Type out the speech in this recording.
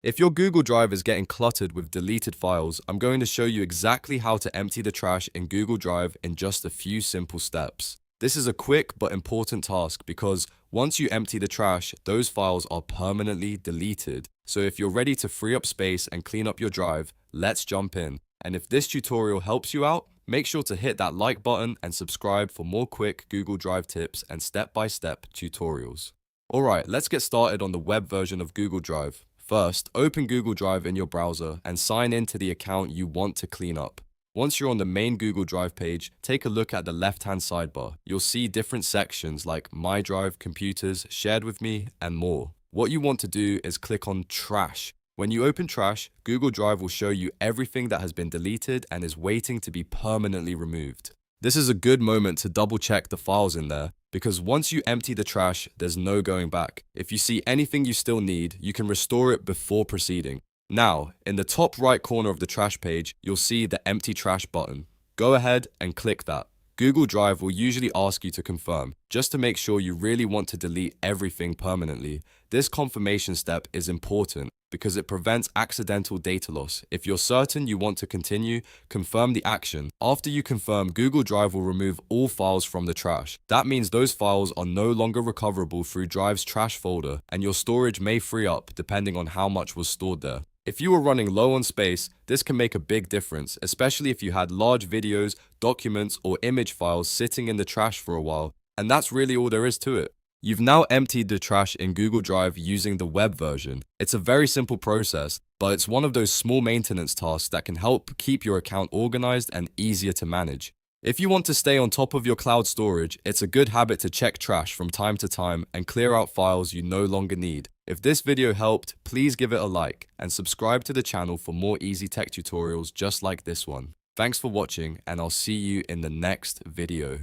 If your Google Drive is getting cluttered with deleted files, I'm going to show you exactly how to empty the trash in Google Drive in just a few simple steps. This is a quick but important task because once you empty the trash, those files are permanently deleted. So if you're ready to free up space and clean up your drive, let's jump in. And if this tutorial helps you out, make sure to hit that like button and subscribe for more quick Google Drive tips and step-by-step tutorials. Alright, let's get started on the web version of Google Drive. First, open Google Drive in your browser and sign in to the account you want to clean up. Once you're on the main Google Drive page, take a look at the left-hand sidebar. You'll see different sections like My Drive, Computers, Shared with Me, and more. What you want to do is click on Trash. When you open Trash, Google Drive will show you everything that has been deleted and is waiting to be permanently removed. This is a good moment to double check the files in there, because once you empty the trash, there's no going back. If you see anything you still need, you can restore it before proceeding. Now, in the top right corner of the trash page, you'll see the empty trash button. Go ahead and click that. Google Drive will usually ask you to confirm, just to make sure you really want to delete everything permanently. This confirmation step is important because it prevents accidental data loss. If you're certain you want to continue, confirm the action. After you confirm, Google Drive will remove all files from the trash. That means those files are no longer recoverable through Drive's trash folder, and your storage may free up depending on how much was stored there. If you were running low on space, this can make a big difference, especially if you had large videos, documents, or image files sitting in the trash for a while, and that's really all there is to it. You've now emptied the trash in Google Drive using the web version. It's a very simple process, but it's one of those small maintenance tasks that can help keep your account organized and easier to manage. If you want to stay on top of your cloud storage, it's a good habit to check trash from time to time and clear out files you no longer need. If this video helped, please give it a like and subscribe to the channel for more easy tech tutorials just like this one. Thanks for watching, and I'll see you in the next video.